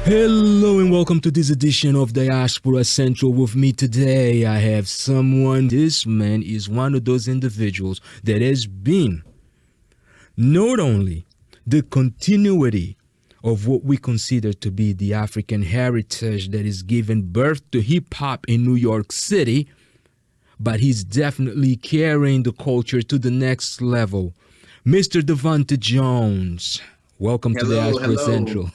Hello and welcome to this edition of Diaspora Central. With me today, I have someone. This man is one of those individuals that has been not only the continuity of what we consider to be the African heritage that is given birth to hip-hop in New York City, but he's definitely carrying the culture to the next level. Mr. VonTae Jones, welcome to Diaspora Hello. Central.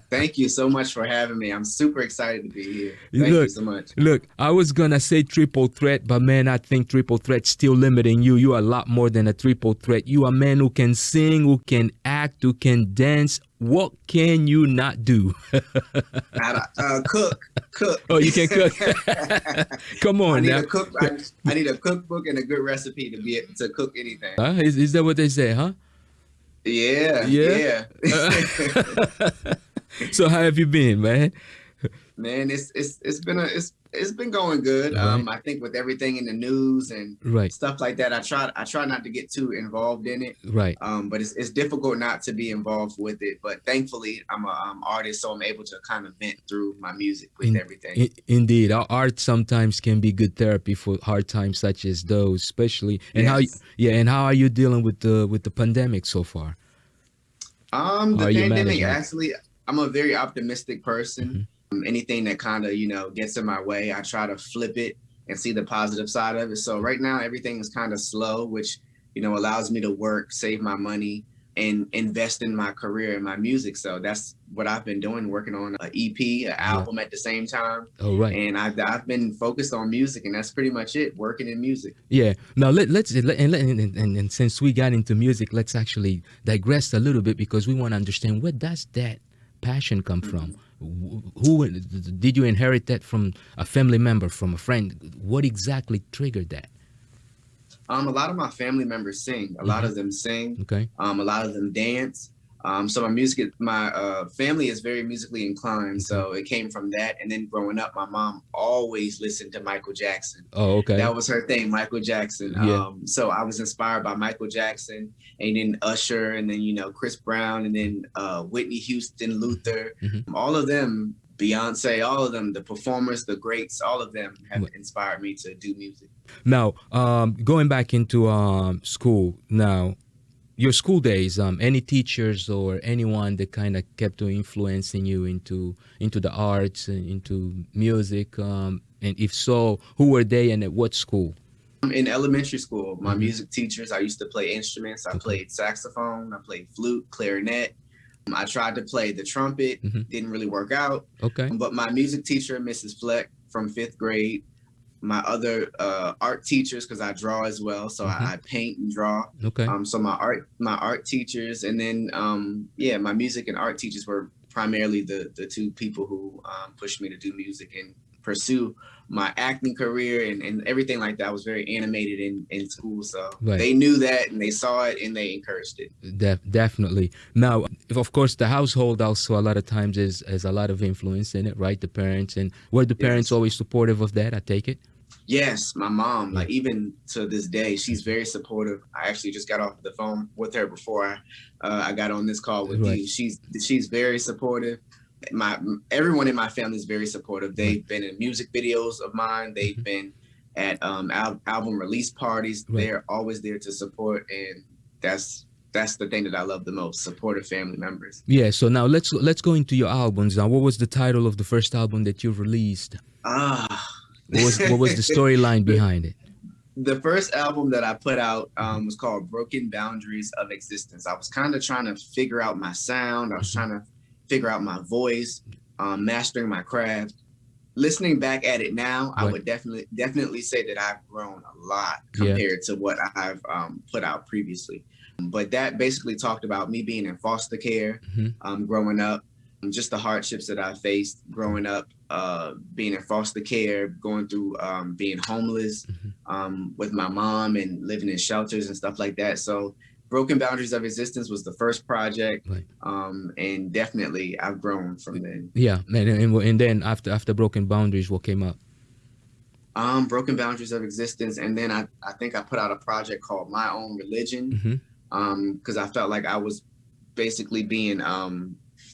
Thank you so much for having me. I'm super excited to be here. Thank Look, you so much. look, I was gonna say triple threat, but man, I think triple threat's still limiting you. You are a lot more than a triple threat. You are a man who can sing, who can act, who can dance. What can you not do? Cook. Oh, you can cook. Come on now. I need a cookbook and a good recipe to be able to cook anything. Huh? Is that what they say, huh? Yeah. So how have you been, man? Man, it's been going good. Right. I think with everything in the news and Right. stuff like that, I try not to get too involved in it. Right. But it's difficult not to be involved with it. But thankfully, I'm an artist, so I'm able to kind of vent through my music with everything. Indeed, our art sometimes can be good therapy for hard times such as those, especially. And Yes. how are you dealing with the pandemic so far? The pandemic, actually, I'm a very optimistic person. Anything that kind of, gets in my way, I try to flip it and see the positive side of it. So right now, everything is kind of slow, which, allows me to work, save my money, and invest in my career and my music. So that's what I've been doing, working on an EP, an album at the same time. Oh, right. And I've been focused on music, and that's pretty much it, working in music. Yeah. Now and since we got into music, let's actually digress a little bit because we want to understand, where does that passion come from? Who did you inherit that from? A family member, from a friend? What exactly triggered that? A lot of my family members sing. A lot of them sing. Okay. A lot of them dance. So my family is very musically inclined. So it came from that. And then growing up, my mom always listened to Michael Jackson. Oh, okay. That was her thing, Michael Jackson. Yeah. So I was inspired by Michael Jackson, and then Usher, and then, Chris Brown, and then Whitney Houston, Luther, all of them, Beyonce, all of them, the performers, the greats, all of them have inspired me to do music. Now, going back into school now, your school days, any teachers or anyone that kind of kept on influencing you into the arts and into music, and if so, who were they and at what school? In elementary school, my music teachers, I used to play instruments. I played saxophone, I played flute, clarinet. I tried to play the trumpet, didn't really work out. Okay. But my music teacher, Mrs. Fleck, from 5th grade, my other art teachers, because I draw as well, so I paint and draw. Okay. So my art teachers, and then my music and art teachers were primarily the two people who pushed me to do music and pursue my acting career and everything like that. I was very animated in school, so they knew that and they saw it and they encouraged it. Definitely. Now, of course, the household also a lot of times has a lot of influence in it, right? The parents, and were the parents always supportive of that? I take it. Yes, my mom, like even to this day, she's very supportive. I actually just got off the phone with her before I got on this call with you. She's very supportive. Everyone in my family is very supportive. They've been in music videos of mine. They've been at album release parties. They're always there to support, and that's the thing that I love the most: supportive family members. Yeah. So now let's go into your albums. Now, what was the title of the first album that you released? What was the storyline behind it? The first album that I put out was called Broken Boundaries of Existence. I was kind of trying to figure out my sound. I was trying to figure out my voice, mastering my craft. Listening back at it now, I would definitely say that I've grown a lot compared to what I've put out previously. But that basically talked about me being in foster care, growing up, just the hardships that I faced growing up, being in foster care, going through being homeless with my mom and living in shelters and stuff like that. So Broken Boundaries of Existence was the first project, and definitely I've grown from then. Yeah, and then after Broken Boundaries, what came up? Broken Boundaries of Existence, and then I think I put out a project called My Own Religion, because I felt like I was basically being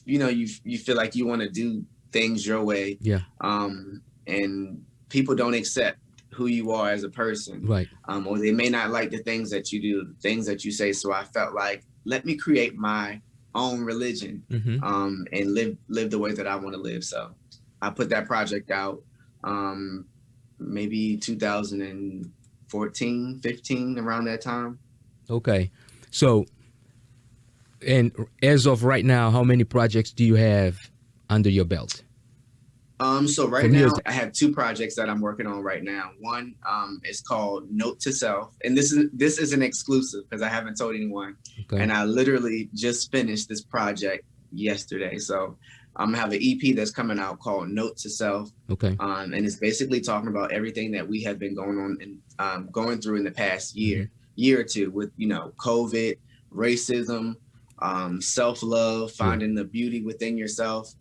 you feel like you want to do things your way. Yeah. And people don't accept who you are as a person. Right. Or they may not like the things that you do, the things that you say. So I felt like, let me create my own religion, and live the way that I want to live. So I put that project out, maybe 2014, 15, around that time. Okay. So, and as of right now, how many projects do you have under your belt? So right now I have 2 projects that I'm working on right now. One is called Note to Self, and this is an exclusive because I haven't told anyone. Okay. And I literally just finished this project yesterday. So I'm gonna have an EP that's coming out called Note to Self. Okay. And it's basically talking about everything that we have been going on and going through in the past year or two with COVID, racism, self-love, finding the beauty within yourself.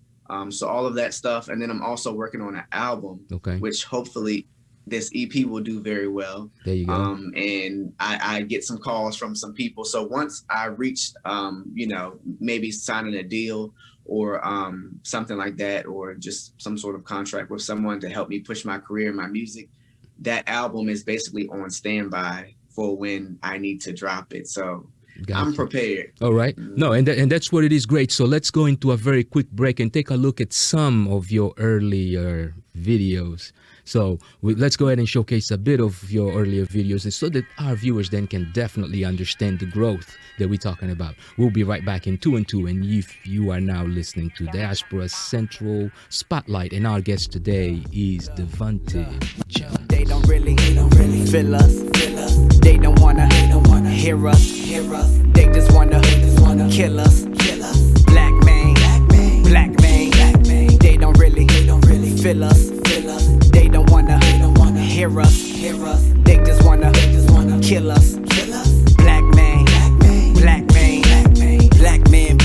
So all of that stuff. And then I'm also working on an album, which hopefully this EP will do very well. There you go. And I get some calls from some people. So once I reach, maybe signing a deal or something like that, or just some sort of contract with someone to help me push my career and my music, that album is basically on standby for when I need to drop it. So I'm prepared. All right. No, and that's what it is. Great. So let's go into a very quick break and take a look at some of your earlier videos. So let's go ahead and showcase a bit of your earlier videos so that our viewers then can definitely understand the growth that we're talking about. We'll be right back in 2 and 2. And if you are now listening to Diaspora Central Spotlight, and our guest today is VonTae. They don't really feel us. They don't wanna hear us. They just wanna kill us. Black man. They don't really feel us. They don't wanna hear us. They just wanna kill us. Black man.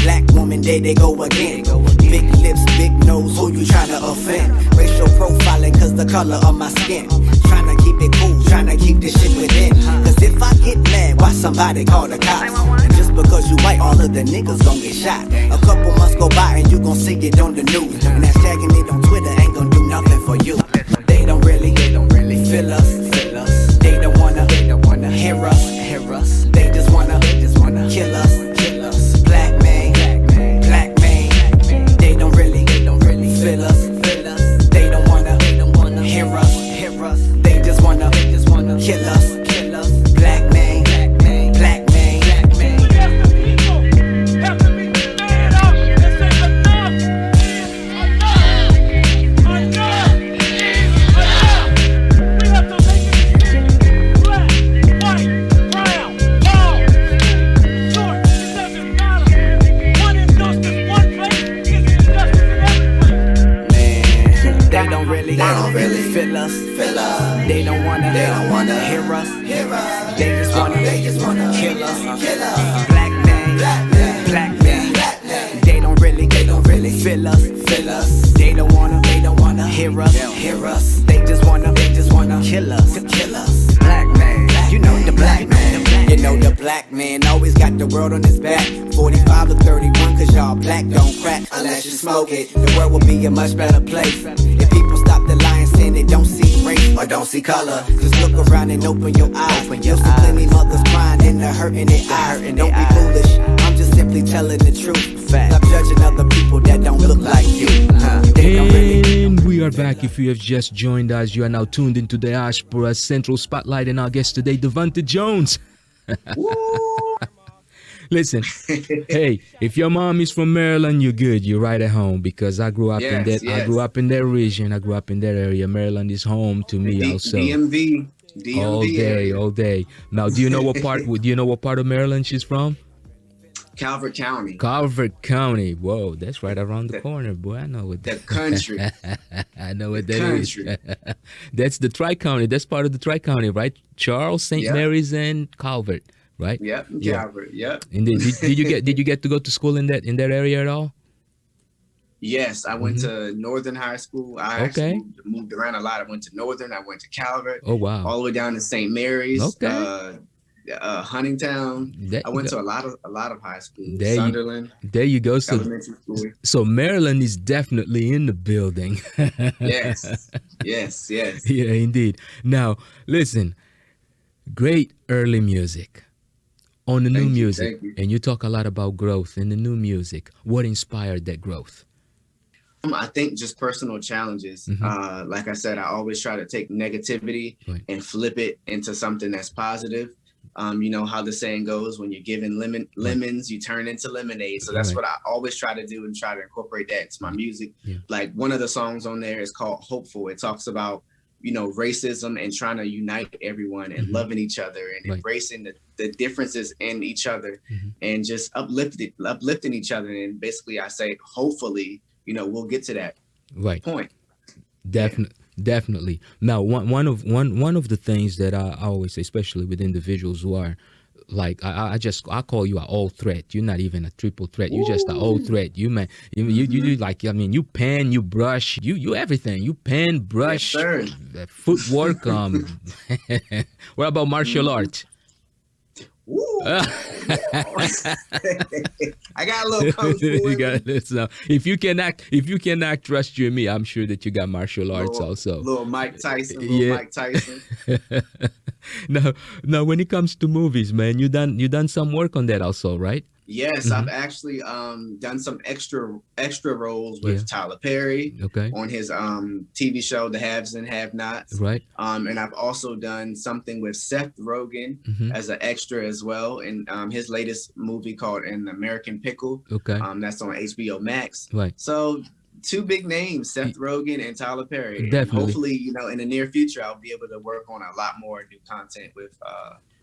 Black woman, there they go again. Big lips, big nose, who you tryna offend? Racial profiling cause the color of my skin. Tryna keep it cool, tryna keep this shit within. Cause if I get mad, why somebody call the cops? And just because you white, all of the niggas gon' get shot. A couple months go by and you gon' see it on the news. And that tagging it on Twitter ain't gon' do nothing for you. They don't really feel us. They don't wanna hear us. They just wanna kill us. Black man. They don't really feel us. They don't wanna hear us. They just wanna kill us. Black man. They don't really feel us. They don't wanna hear us. They just wanna kill us. Black man. They don't really feel us. They don't wanna hear us. They just wanna kill us. Black man, you know the black man. You know the black man always got the world on his back. 45 or 31, cause y'all black don't crack unless you smoke it. The world will be a much better place if people stop the lying, saying they don't see race or don't see color. Just look around and open your eyes. You'll see plenty mothers crying and they're hurting their eyes. Don't be foolish, I'm just simply telling the truth. Stop judging other people that don't look like you. And we are back. If you have just joined us, you are now tuned into the Diaspora Central Spotlight, and our guest today, VonTae Jones. Listen, hey, if your mom is from Maryland, you're good. You're right at home, because I grew up in that. Yes. I grew up in that region. I grew up in that area. Maryland is home to me also. DMV all day. Now, do you know what part? Do you know what part of Maryland she's from? Calvert County. Calvert County. Whoa, that's right around the corner, boy. I know what that. The country. I know what that is. That's the Tri-County. That's part of the Tri-County, right? Charles, St. Mary's, and Calvert, right? Yep. Calvert. Yep. And did you get to go to school in that area at all? Yes, I went to Northern High School. I actually moved around a lot. I went to Northern. I went to Calvert. Oh wow! All the way down to St. Mary's. Okay. Huntingtown. There I you went go. to a lot of high schools. There you, Sunderland there you go. So, Elementary School. so Maryland is definitely in the building. Yes, yes, yes. Yeah, indeed. Now, listen, great early music. On the new music, Thank you. and you talk a lot about growth in the new music. What inspired that growth? I think just personal challenges. Like I said, I always try to take negativity Right. and flip it into something that's positive. You know how the saying goes, when you're given lemons, you turn into lemonade. So that's Right. what I always try to do and try to incorporate that into my music. Yeah. Like one of the songs on there is called Hopeful. It talks about, you know, racism and trying to unite everyone and loving each other and Right. embracing the differences in each other and just uplifting each other. And basically I say, hopefully, you know, we'll get to that Right. point. Definitely. Now, one of the things that I always say, especially with individuals who are like, I call you an all threat. You're not even a triple threat. You're just an all threat. You man, you do like, I mean, you pan, you brush, you everything. You pan, brush, Yes, sir. footwork. What about martial arts? Woo. I got a little kung fu. You got this. If you can act, trust you and me, I'm sure that you got martial arts also. Little Mike Tyson. Yeah. Mike Tyson. Now, when it comes to movies, man, you done some work on that also, right? Yes, I've actually done some extra roles with Tyler Perry on his TV show The Haves and Have Nots. Right. And I've also done something with Seth Rogen as an extra as well in his latest movie called An American Pickle. Okay. That's on HBO Max. Right. So two big names, Seth Rogen and Tyler Perry. Definitely. And hopefully, you know, in the near future, I'll be able to work on a lot more new content with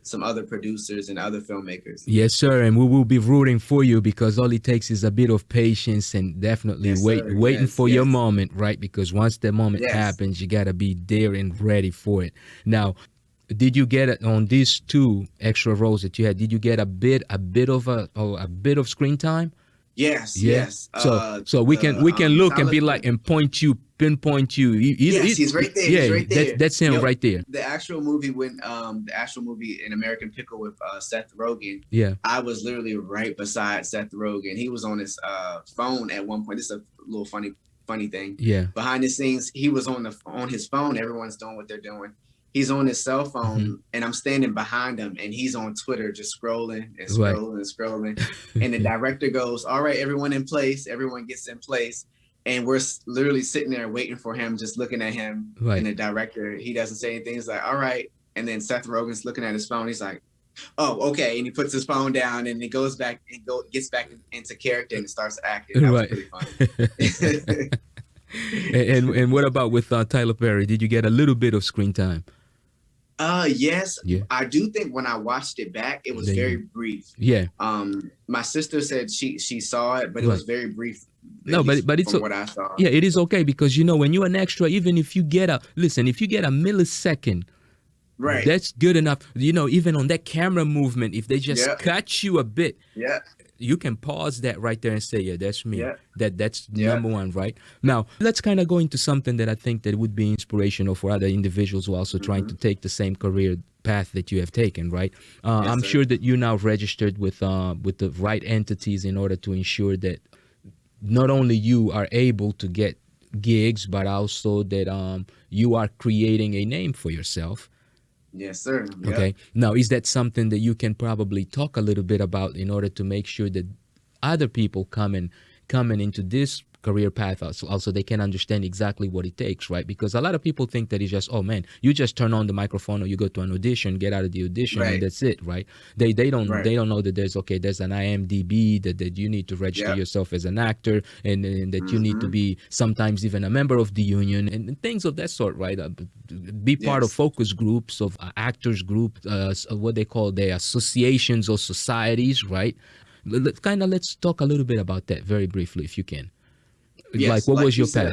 some other producers and other filmmakers. Yes, sir, and we will be rooting for you because all it takes is a bit of patience and definitely waiting for your moment, right? Because once the moment happens, you gotta be there and ready for it. Now, did you get it on these two extra roles that you had? Did you get a bit of screen time? Yes. So we can look and be like and pinpoint you. He's right there. He's right there. That's him right there. The actual movie An American Pickle with Seth Rogen. Yeah. I was literally right beside Seth Rogen. He was on his phone at one point. This is a little funny thing. Yeah. Behind the scenes, he was on his phone. Everyone's doing what they're doing. He's on his cell phone and I'm standing behind him and he's on Twitter just scrolling and scrolling. And the director goes, "All right, everyone in place." Everyone gets in place. And we're literally sitting there waiting for him, just looking at him. Right. And the director, he doesn't say anything. He's like, "All right." And then Seth Rogen's looking at his phone. He's like, "Oh, okay." And he puts his phone down and he goes back and gets back into character and starts acting. That was pretty funny. And what about with Tyler Perry? Did you get a little bit of screen time? Yes. Yeah. I do think when I watched it back, it was very brief. Yeah. My sister said she saw it, but it was very brief. No, but it's from what I saw. Yeah, it is okay because you know when you're an extra, even if you get a millisecond, right, that's good enough. You know, even on that camera movement, if they just cut you a bit, you can pause that right there and say, "Yeah, that's me." Yeah. That's number one, right? Now, let's kind of go into something that I think that would be inspirational for other individuals who are also trying to take the same career path that you have taken, right? I'm sure that you're now registered with the right entities in order to ensure that not only you are able to get gigs, but also that you are creating a name for yourself. Yes, sir. Yep. Okay. Now, is that something that you can probably talk a little bit about in order to make sure that other people coming into this career path also they can understand exactly what it takes, right? Because a lot of people think that it's just, oh man, you just turn on the microphone or you go to an audition, get out of the audition, and that's it, right? They don't know that there's an IMDb that you need to register yourself as an actor and that you need to be sometimes even a member of the union and things of that sort, right? Be part of focus groups of actors group, what they call the associations or societies, right? Let's talk a little bit about that very briefly if you can. Yes, what was your path?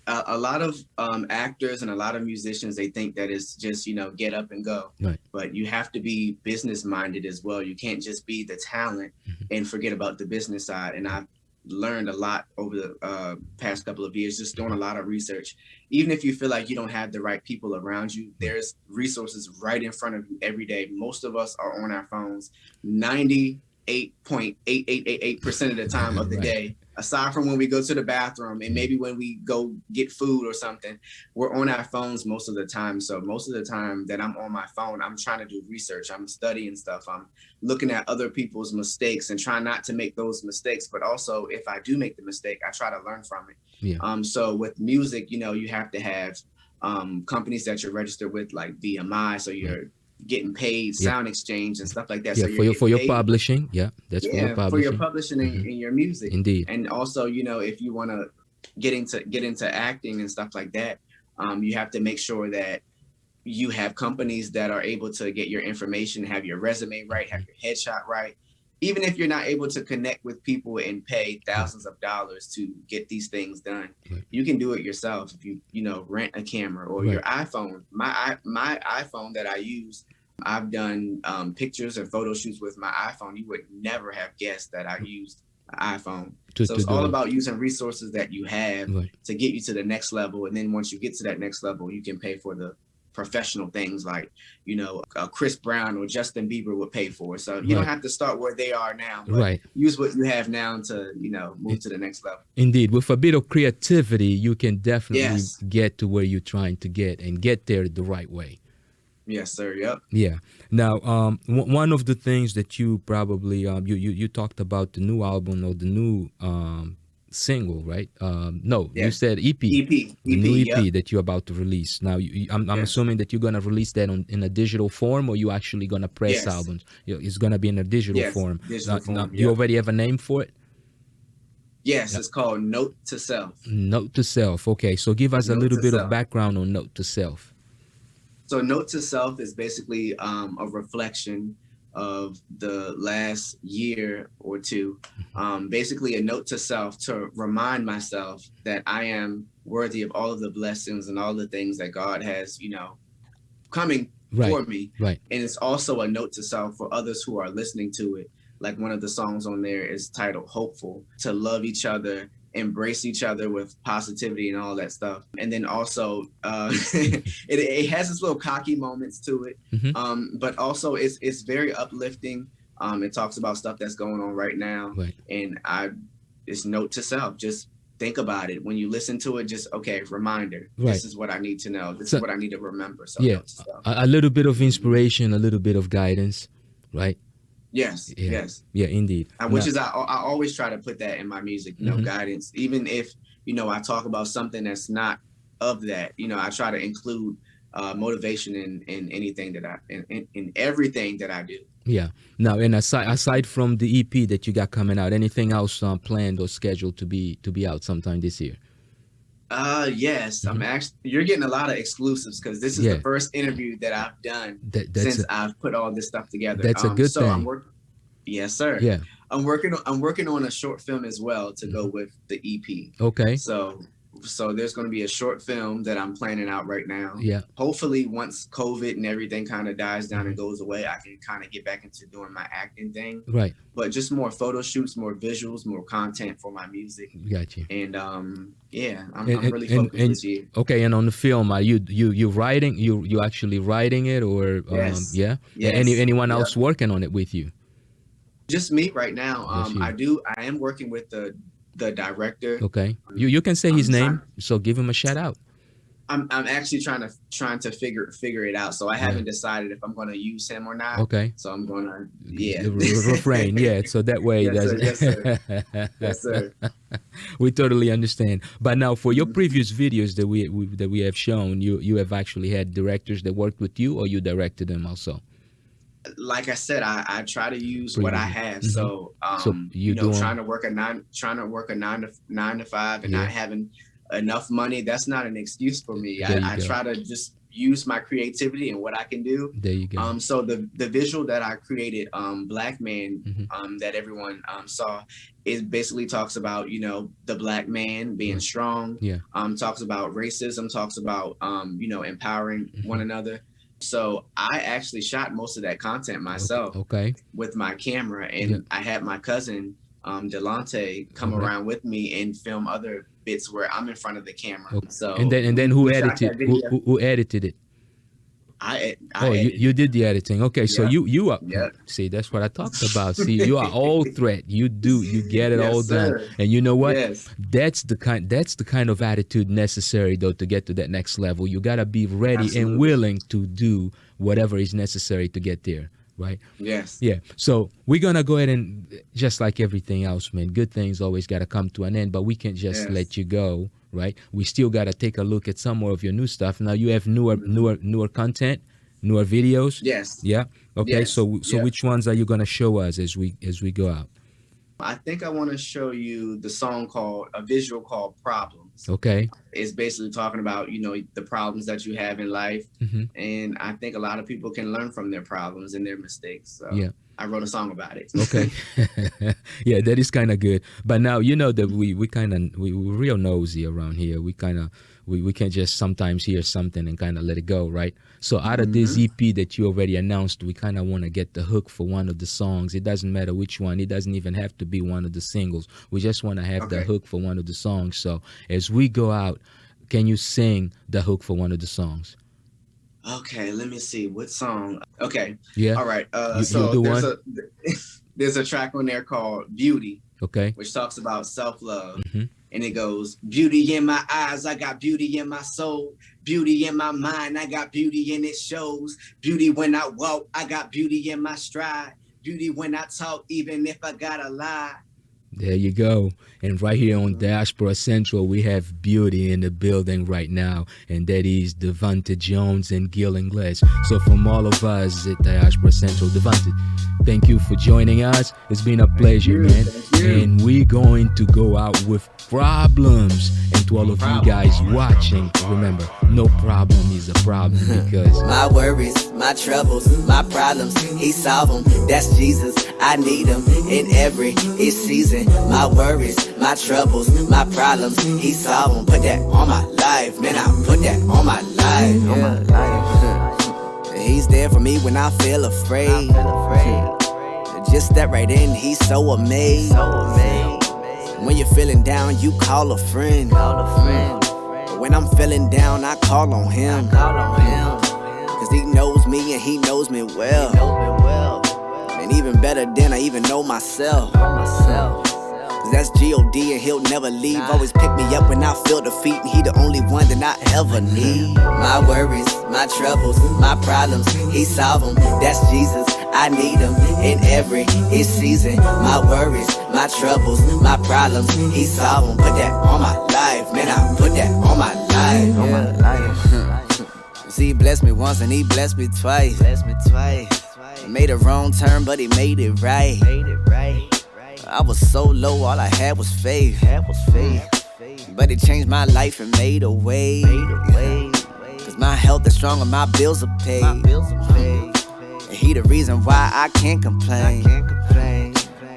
A lot of actors and a lot of musicians, they think that it's just, you know, get up and go. Right. But you have to be business minded as well. You can't just be the talent and forget about the business side. And learned a lot over the past couple of years, just doing a lot of research. Even if you feel like you don't have the right people around you, there's resources right in front of you every day. Most of us are on our phones 98.8888% of the time of the day, aside from when we go to the bathroom and maybe when we go get food or something. We're on our phones most of the time. So most of the time that I'm on my phone, I'm trying to do research, I'm studying stuff, I'm looking at other people's mistakes and trying not to make those mistakes. But also, if I do make the mistake, I try to learn from it. So with music, you know, you have to have companies that you're registered with, like VMI, so you're getting paid, sound exchange and stuff like that. Yeah, so for your publishing. Yeah, that's for your publishing. For your publishing in your music. Indeed. And also, you know, if you want to get into acting and stuff like that, you have to make sure that you have companies that are able to get your information, have your resume right, have your headshot right. Even if you're not able to connect with people and pay thousands of dollars to get these things done, you can do it yourself. If you know, rent a camera or your iPhone. My iPhone that I use, I've done pictures and photo shoots with my iPhone. You would never have guessed that I used an iPhone. So it's all about using resources that you have to get you to the next level. And then once you get to that next level, you can pay for the professional things like, you know, Chris Brown or Justin Bieber would pay for. So you don't have to start where they are now, but use what you have now to, you know, move to the next level. Indeed. With a bit of creativity, you can definitely get to where you're trying to get and get there the right way. Yes, sir. Yep. Yeah. Now, one of the things that you probably, you talked about the new album or the new single, right? No, you said EP. The new EP that you're about to release. Now, I'm assuming that you're gonna release that in a digital form, or you actually gonna press albums. It's gonna be in a digital form. Now, you already have a name for it? Yes, it's called Note to Self. Note to Self. Okay, so give us a little bit of background on Note to Self. So Note to Self is basically a reflection of the last year or two, basically a note to self to remind myself that I am worthy of all of the blessings and all the things that God has, you know, coming for me. And it's also a note to self for others who are listening to it. Like one of the songs on there is titled Hopeful, to love each other, embrace each other with positivity and all that stuff. And then also it has its little cocky moments to it, but also it's very uplifting. It talks about stuff that's going on right now, and it's note to self. Just think about it when you listen to it. Just reminder. This is what I need to know. This is what I need to remember. So note to self. A little bit of inspiration, a little bit of guidance, right? Yes. Yeah, indeed. Which is I always try to put that in my music, you know, guidance. Even if, you know, I talk about something that's not of that, you know, I try to include motivation in anything that in everything that I do. Yeah. Now, and aside from the EP that you got coming out, anything else planned or scheduled to be out sometime this year? Yes, I'm actually. You're getting a lot of exclusives because this is the first interview that I've done since I've put all this stuff together. That's a good thing. Yes, sir. Yeah, I'm working on a short film as well to go with the EP. Okay. So there's going to be a short film that I'm planning out right now. Yeah. Hopefully, once COVID and everything kind of dies down and goes away, I can kind of get back into doing my acting thing. Right. But just more photo shoots, more visuals, more content for my music. Gotcha. And I'm really focused this year. Okay, and on the film, are you writing? You actually writing it, or yes. Anyone else working on it with you? Just me right now. I am working with the director. Okay. You can say his name, so give him a shout out. I'm actually trying to figure it out. So I haven't decided if I'm going to use him or not. Okay. So I'm going to refrain. Yeah. So that way, yes, sir. Yes, sir. We totally understand. But now, for your previous videos that we have shown, you have actually had directors that worked with you, or you directed them also? Like I said, I try to use what I have. So trying to work a 9 to 5 and not having enough money, that's not an excuse for me. I try to just use my creativity and what I can do. There you go. So the visual that I created, Black Man, that everyone saw, it basically talks about, you know, the Black man being strong. Yeah. Talks about racism, talks about you know, empowering one another. So I actually shot most of that content myself. Okay. With my camera, and I had my cousin Delonte come around with me and film other bits where I'm in front of the camera. Okay. So and then who we shot edited? that video. Who edited it? I you did the editing. Okay, so Yeah. you are. Yeah. See, that's what I talked about. See, you are all threat. You get it Yes, all done. sir. And you know what? Yes. That's the kind of attitude necessary though to get to that next level. You gotta be ready Absolutely. and willing to do whatever is necessary to get there. Right? Yes. Yeah. So we're gonna go ahead and just like everything else, man. Good things always gotta come to an end, but we can't just Yes. let you go. Right? We still gotta take a look at some more of your new stuff. Now you have newer content. Newer videos? Yes. Yeah. Okay. Yes. So Yeah. which ones are you gonna show us as we go out? I think I want to show you the song a visual called Problems. Okay. It's basically talking about, the problems that you have in life. Mhm. And I think a lot of people can learn from their problems and their mistakes. So Yeah. I wrote a song about it. Okay. Yeah, that is kind of good. But now you know that we're real nosy around here. We can't just sometimes hear something and kind of let it go, right? So out of this EP that you already announced, we kind of want to get the hook for one of the songs. It doesn't matter which one. It doesn't even have to be one of the singles. We just want to have the hook for one of the songs. So as we go out, can you sing the hook for one of the songs? Okay, let me see what song. Okay. Yeah. All right. You do one? There's a track on there called Beauty, Okay. which talks about self-love. Mhm. And it goes, beauty in my eyes, I got beauty in my soul. Beauty in my mind, I got beauty and it shows. Beauty when I walk, I got beauty in my stride. Beauty when I talk, even if I gotta lie. There you go. And right here on Diaspora Central, we have beauty in the building right now, and that is VonTae Jones and Gil Ingles. So from all of us at Diaspora Central, VonTae, thank you for joining us. It's been a pleasure, man. And we're going to go out with Problems. And to all of you guys watching, remember, no problem is a problem because my worries, my troubles, my problems, he solve them. That's Jesus, I need him in every season. My worries, my troubles, my problems, he solve them. Put that on my life, man, I put that on my life. On my life. He's there for me when I feel afraid. Just step right in, he's so amazed. When you're feeling down, you call a friend. But when I'm feeling down, I call on him. Cause he knows me and he knows me well. And even better than I even know myself. Cause that's G.O.D. and he'll never leave. Always pick me up when I feel defeat, and he the only one that I ever need. My worries, my troubles, my problems, he solve them. That's Jesus, I need him in every season. My worries, my troubles, my problems, he solve them. Put that on my life, man, I put that on my life. On my life. See, he blessed me once and he blessed me twice. I made a wrong turn, but he made it right. I was so low, all I had was faith. But it changed my life and made a way. Cause my health is strong and my bills are paid. And he the reason why I can't complain.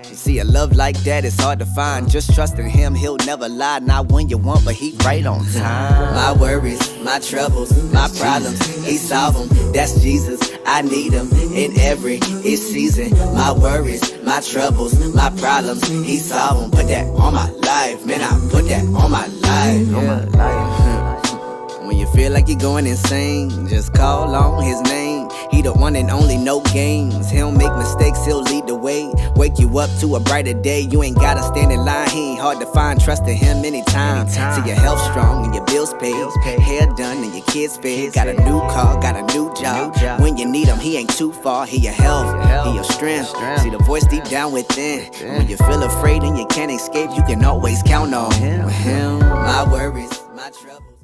See, a love like that is hard to find. Just trust in him, he'll never lie. Not when you want, but he right on time. My worries, my troubles, my problems, he solve them. That's Jesus, I need him in every season. My worries, my troubles, my problems, he solve them. Put that on my life, man, I put that on my life. On my life. When you feel like you're going insane, just call on his name. He the one and only, no games. He don't make mistakes, he'll lead the way. Wake you up to a brighter day. You ain't gotta stand in line, he ain't hard to find. Trust in him anytime. See your health strong and your bills paid. Hair done and your kids fed. Got a new car, got a new job. When you need him, he ain't too far. He your health, he your strength. See the voice deep down within. When you feel afraid and you can't escape, you can always count on him. My worries, my troubles.